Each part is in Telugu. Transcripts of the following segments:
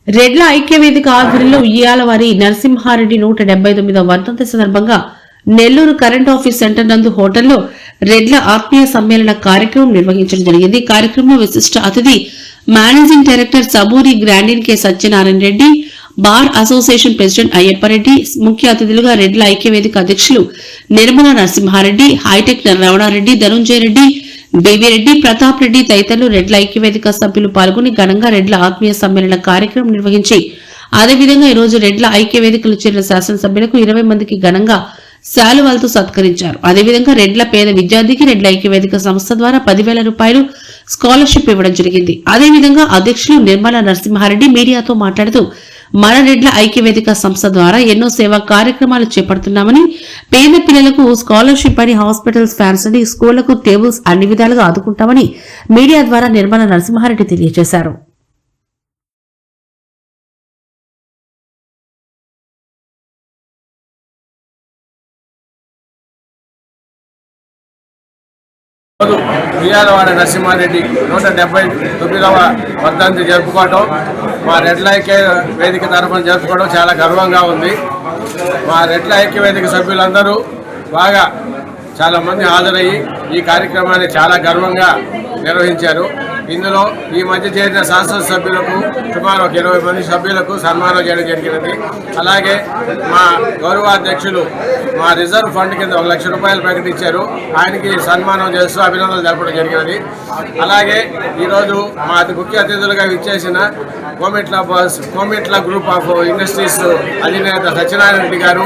రెడ్ల ఐక్యవేదిక ఆధ్వర్యంలో ఉయ్యాలవారి నరసింహారెడ్డి 179వ వర్ధంతి సందర్భంగా నెల్లూరు కరెంట్ ఆఫీస్ సెంటర్ నందు హోటల్లో రెడ్ల ఆత్మీయ సమ్మేళన కార్యక్రమం నిర్వహించడం జరిగింది. కార్యక్రమంలో విశిష్ట అతిథి managing director Saburi Grand Inn K Satyanarayana Reddy, bar association president Ayyappareddy, ముఖ్య అతిథులుగా రెడ్ల ఐక్యవేదిక అధ్యక్షులు నిర్మల నరసింహారెడ్డి, హైటెక్ రమణారెడ్డి, ధనుంజయ రెడ్డి, బేబిరెడ్డి, ప్రతాప్ రెడ్డి తదితరులు రెడ్ల ఐక్యవేదిక సభ్యులు పాల్గొని ఘనంగా రెడ్ల ఆత్మీయ సమ్మేళన కార్యక్రమం నిర్వహించి అదేవిధంగా ఈ రోజు రెడ్ల ఐక్యవేదికలు చేరిన శాసనసభ్యులకు 20 మందికి ఘనంగా శాలువాలతో సత్కరించారు. అదేవిధంగా రెడ్ల పేద విద్యార్థికి రెడ్ల ఐక్యవేదిక సంస్థ ద్వారా 10,000 రూపాయలు స్కాలర్షిప్ ఇవ్వడం జరిగింది. అదేవిధంగా అధ్యక్షులు నిర్మల నరసింహారెడ్డి మీడియాతో మాట్లాడుతూ మన రెడ్ల ఐక్యవేదిక సంస్థ ద్వారా ఎన్నో సేవా కార్యక్రమాలు చేపడుతున్నామని, పేద పిల్లలకు స్కాలర్షిప్ అని, హాస్పిటల్స్, ఫ్యాన్స్ అని, స్కూళ్లకు టేబుల్స్ అన్ని విధాలుగా ఆదుకుంటామని మీడియా ద్వారా నిర్మల నరసింహారెడ్డి తెలియజేశారు. ఉయ్యాలవాడ నరసింహారెడ్డి 179వ వర్ధంతి జరుపుకోవడం, మా రెడ్ల ఐక్య వేదిక తరఫున జరుపుకోవడం చాలా గర్వంగా ఉంది. మా రెడ్ల ఐక్య వేదిక సభ్యులందరూ బాగా చాలామంది హాజరయ్యి ఈ కార్యక్రమాన్ని చాలా గర్వంగా నిర్వహించారు. ఇందులో ఈ మధ్య చేరిన శాసనసభ్యులకు సుమారు 20 మంది సభ్యులకు సన్మానం చేయడం జరిగినది. అలాగే మా గౌరవాధ్యక్షులు మా రిజర్వ్ ఫండ్ కింద 1 లక్ష రూపాయలు ప్రకటించారు. ఆయనకి సన్మానం చేస్తూ అభినందనలు జరపడం జరిగినది. అలాగే ఈరోజు మా ముఖ్య అతిథులుగా విచ్చేసిన కోమిట్ల గ్రూప్ ఆఫ్ ఇండస్ట్రీస్ అధినేత సత్యనారాయణ రెడ్డి గారు,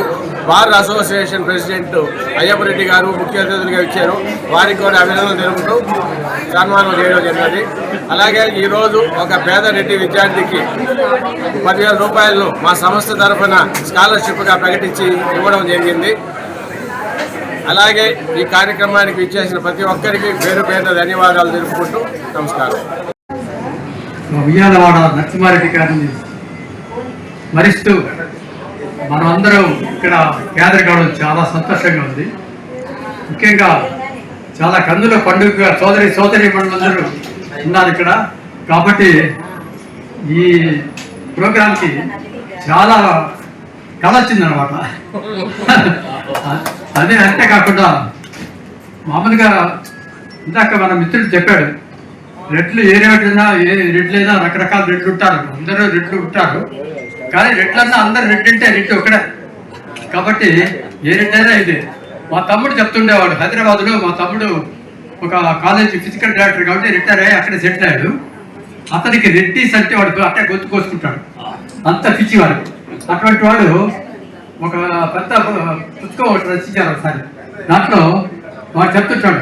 బార్ అసోసియేషన్ ప్రెసిడెంట్ అయ్యప్పరెడ్డి గారు ముఖ్య అతిథులుగా ఇచ్చారు. వారికి కూడా అభినందనలు తెలుపుతూ సన్మానం చేయడం జరిగినది. అలాగే ఈరోజు ఒక పేద రెడ్డి విద్యార్థికి 10,000 రూపాయలను మా సంస్థ తరఫున స్కాలర్షిప్గా ప్రకటించి ఇవ్వడం జరిగింది. అలాగే ఈ కార్యక్రమానికి ఇచ్చేసిన ప్రతి ఒక్కరికి పేరు పేరున ధన్యవాదాలు తెలుపుకుంటూ నమస్కారం. ఉయ్యాలవాడ నరసింహారెడ్డి గారిని స్మరిస్తూ మనం అందరం ఇక్కడ గ్యాదర్ కావడం చాలా సంతోషంగా ఉంది. ముఖ్యంగా చాలా కందుల పండుగ సోదరి మండలందరూ ఉన్నారు ఇక్కడ. కాబట్టి ఈ ప్రోగ్రాంకి చాలా కళ వచ్చిందనమాట. అదే అంతేకాకుండా మామూలుగా ఇందాక మన మిత్రుడు చెప్పాడు, రెడ్లు ఏ రెడ్లైనా రకరకాల రెడ్లు ఉంటారు, అందరూ రెడ్లు ఉంటారు. కానీ రెడ్లన్నా అందరు రెడ్లు అంటే రెడ్లు ఒకడే. కాబట్టి ఏ రెడ్డైనా ఇదే. మా తమ్ముడు చెప్తుండేవాడు, హైదరాబాద్లో మా తమ్ముడు ఒక కాలేజ్ ఫిజికల్ డైరెక్టర్ కాబట్టి రిటైర్ అయ్యి అక్కడే సెటిల్ అయ్యాడు. అతనికి రెడ్డిస్ అంటే వాడు అట్టే గొంతు కోసుకుంటాడు, అంత పిచ్చివాడు. అటువంటి వాడు ఒక పెద్ద పుస్తకం ఒకటి రచించారు ఒకసారి. దాంట్లో వాడు చెప్తుంటాడు,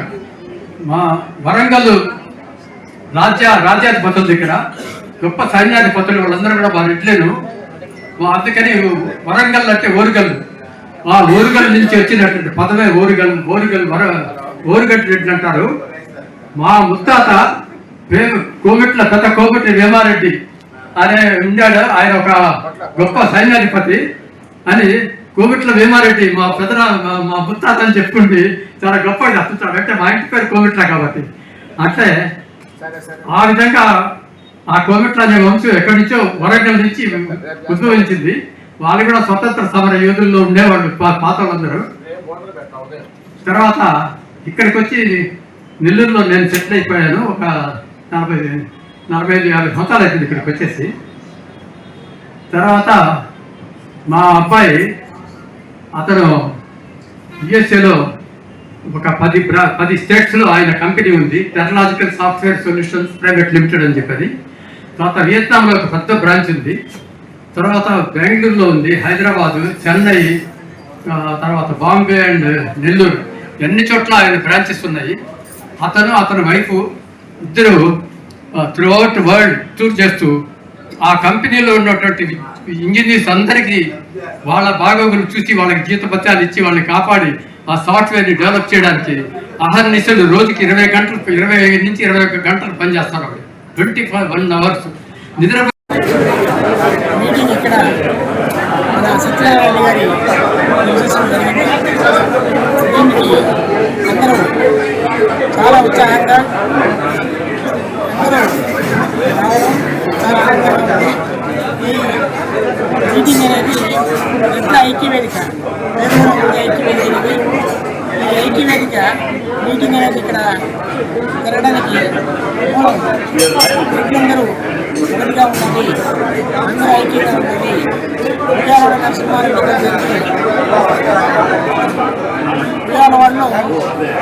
మా వరంగల్ రాజ్యాధిపతుల దగ్గర గొప్ప సైన్యాధిపతులు వాళ్ళందరూ కూడా మా రెడ్లేను. అందుకని వరంగల్ అంటే ఓరుగల్, ఆ ఓరుగల్ నుంచి వచ్చినటువంటి పదమే ఓరుగట్టు రెడ్డి అంటారు. మా ముత్తాత పెద్ద కోమటి వేమారెడ్డి అనే ఉండాడు, ఆయన ఒక గొప్ప సైన్యాధిపతి అని కోమిట్ల వేమారెడ్డి మా ముత్తాత అని చెప్పుకుంటే చాలా గొప్పగా చెప్తుంటాడు. అంటే మా ఇంటి పేరు కోమిట్ల కాబట్టి అంటే ఆ విధంగా ఆ కోమిట్ల అనే వంశం ఎక్కడి నుంచో వరంగల్ నుంచి ఉద్భవించింది. వాళ్ళు కూడా స్వతంత్ర సమర యోధుల్లో ఉండేవాళ్ళు పాత వాళ్ళందరూ. తర్వాత ఇక్కడికి వచ్చి నెల్లూరులో నేను సెటిల్ అయిపోయాను. ఒక 45-50 సంవత్సరాలు అవుతుంది ఇక్కడికి వచ్చేసి. తర్వాత మా అబ్బాయి అతను యుఎస్ఏలో ఒక 10 స్టేట్స్లో ఆయన కంపెనీ ఉంది, technological software solutions private limited అని చెప్పని. తర్వాత వియత్నాంలో ఒక పెద్ద బ్రాంచ్ ఉంది. తర్వాత బెంగళూరులో ఉంది, హైదరాబాదు, చెన్నై, తర్వాత బాంబే అండ్ నెల్లూరు, ఎన్ని చోట్ల ఆయన బ్రాంచెస్ ఉన్నాయి. అతని వైఫ్ ఇద్దరు త్రూ అవుట్ వరల్డ్ టూర్ చేస్తూ ఆ కంపెనీలో ఉన్నటువంటి ఇంజనీర్స్ అందరికీ వాళ్ళ బాగోగులు చూసి వాళ్ళకి జీతభత్యాలు ఇచ్చి వాళ్ళని కాపాడి ఆ సాఫ్ట్వేర్ని డెవలప్ చేయడానికి అహర్నిశలు రోజుకి 20 నుంచి 21 గంటలు పనిచేస్తారు. 21 అవర్స్ నిద్ర. మీటింగ్ ఇక్కడ మన సత్యనారాయణ గారి జరిగింది. దీనికి అందరూ చాలా ఉత్సాహంగా అందరూ రావడం చాలా ఆనందంగా ఉంది. ఈ దానికి మూలం రెడ్లందరూ ఒకటిగా ఉన్నది, అందరూ ఐక్యంగా ఉన్నది. విజయవాడ నరసింహారెడ్డి గారికి విజయవాడలో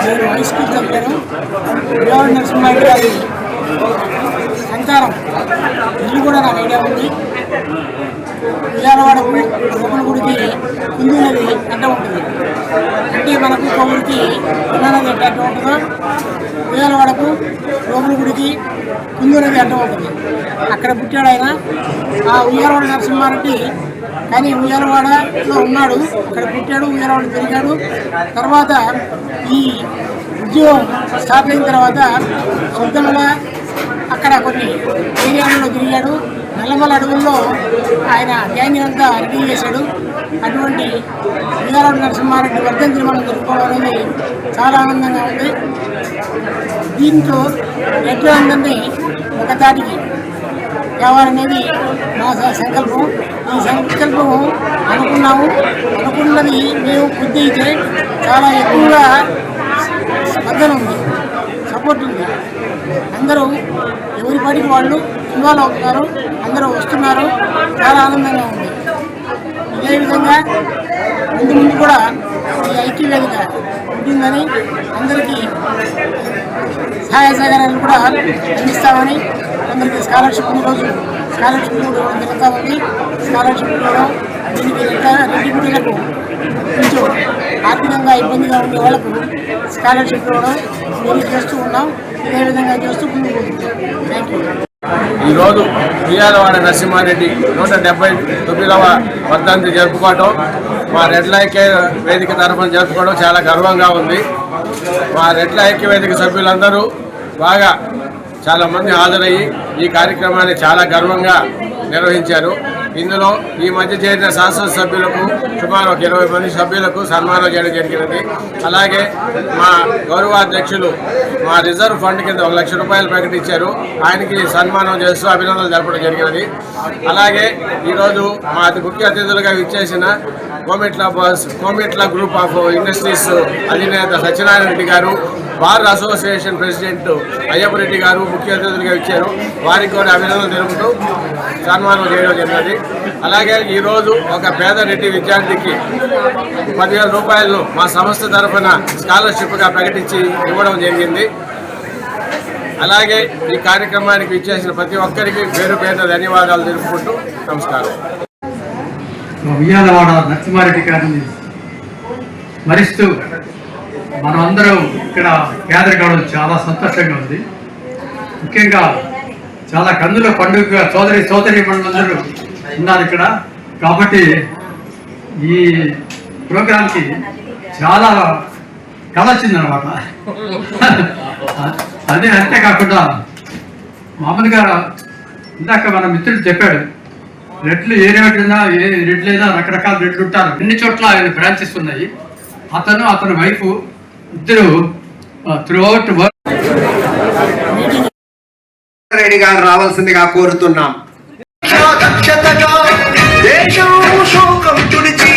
నేను హై స్కూల్ చదివాను. విజయవాడ నరసింహారెడ్డి గారి సంచారం ఇల్లు కూడా నాకు ఐడియా ఉంది. విజయవాడకు లోపల గుడికి కుందు నది అడ్డ ఉంటుంది. అంటే మనకు కొవ్వుడికి నది అడ్డ ఉంటుందో విజయవాడకు లోపల గుడికి కుందు నది అడ్డ ఉంటుంది. అక్కడ పుట్టాడు ఆయన. ఆ ఉయ్యాలవాడ నరసింహారెడ్డి కానీ ఉయ్యాలవాడలో ఉన్నాడు, అక్కడ పుట్టాడు, ఉయ్యాలవాడ తిరిగాడు. తర్వాత ఈ ఉద్యోగం స్టార్ట్ అయిన తర్వాత సొంతంల అక్కడ కొన్ని ఏరియాలలో తిరిగాడు. నల్లమల అడవుల్లో ఆయన గ్యాంగ్ అంతా రెడీ చేశాడు. అటువంటి ఉయ్యాలవాడ నరసింహారెడ్డి వర్ధంతిని మనం జరుపుకోవడం అనేది చాలా ఆనందంగా ఉంది. దీంతో రెడ్లందరినీ ఒక తాటికి కావాలనేది మా సంకల్పం. ఈ సంకల్పం అనుకున్నది మేము బుద్ధి అయితే చాలా ఎక్కువగా స్పందన ఉంది, సపోర్ట్ ఉంది. అందరూ ఎవరి పాటికి వాళ్ళు ఇన్వాల్వ్ అవుతున్నారు, అందరూ వస్తున్నారు. చాలా ఆనందంగా ఉంది. ఇదే విధంగా ముందు కూడా ఈ ఐక్య వేదిక ఉంటుందని, అందరికీ సహాయ సహకారాలు కూడా అందిస్తామని, కొందరికి స్కాలర్షిప్ ఈరోజు స్కాలర్షిప్ ఇవ్వడం జరుగుతూ ఉంది. స్కాలర్షిప్ ఇవ్వడం దీనికి రెడ్డి గుడిలకు కొంచెం ఆర్థికంగా ఇబ్బందిగా ఉండే వాళ్ళకు స్కాలర్షిప్ ఇవ్వడం మేము చేస్తూ ఉన్నాం. ఇదే విధంగా చేస్తూ ముందుకు పోతున్నాం. Thank you. ఈరోజు ఉయ్యాలవాడ నరసింహారెడ్డి 179వ వర్ధంతి జరుపుకోవటం, మా రెడ్ల ఐక్య వేదిక తరఫున జరుపుకోవడం చాలా గర్వంగా ఉంది. మా రెడ్ల ఐక్య వేదిక సభ్యులందరూ బాగా చాలామంది హాజరయ్యి ఈ కార్యక్రమాన్ని చాలా గర్వంగా నిర్వహించారు. ఇందులో ఈ మధ్య చేరిన శాసనసభ్యులకు సుమారు 20 మంది సభ్యులకు సన్మానం చేయడం జరిగినది. అలాగే మా గౌరవాధ్యక్షులు మా రిజర్వ్ ఫండ్ కింద 1 లక్ష రూపాయలు ప్రకటించారు. ఆయనకి సన్మానం చేస్తూ అభినందనలు జరపడం జరిగినది. అలాగే ఈరోజు మా ముఖ్య అతిథులుగా విచ్చేసిన కోమిట్ల గ్రూప్ ఆఫ్ ఇండస్ట్రీస్ అధినేత సత్యనారాయణ రెడ్డి గారు, బార్ అసోసియేషన్ ప్రెసిడెంట్ అయ్యప్పరెడ్డి గారు ముఖ్య అతిథులుగా ఇచ్చారు. వారికి కూడా అభినందనలు తెలుపుతూ సన్మానం చేయడం జరిగినది. అలాగే ఈరోజు ఒక పేద రెడ్డి విద్యార్థికి 10,000 రూపాయలను మా సంస్థ తరఫున స్కాలర్షిప్గా ప్రకటించి ఇవ్వడం జరిగింది. అలాగే ఈ కార్యక్రమానికి ఇచ్చేసిన ప్రతి ఒక్కరికి పేరు పేరున ధన్యవాదాలు తెలుపుకుంటూ నమస్కారం. ఉయ్యాలవాడ నరసింహారెడ్డి గారిని స్మరిస్తూ మనం అందరం ఇక్కడ గ్యాదర్ కావడం చాలా సంతోషంగా ఉంది. ముఖ్యంగా చాలా కందుల పండుగ సోదరి మండలందరూ ఉన్నారు ఇక్కడ. కాబట్టి ఈ ప్రోగ్రాంకి చాలా కళ వచ్చిందనమాట. అదే అంతేకాకుండా మామూలుగా ఇందాక మన మిత్రుడు చెప్పాడు, రెడ్లు ఏ రెడ్లైనా రకరకాల రెడ్లు ఉంటారు. అన్ని చోట్ల ఆయన బ్రాంచెస్ ఉన్నాయి. అతని వైఫ్ ఇద్దరు త్రూఅవుట్ రెడ్డి గారు రావాల్సిందిగా కోరుతున్నాం. శోకం తుడిచి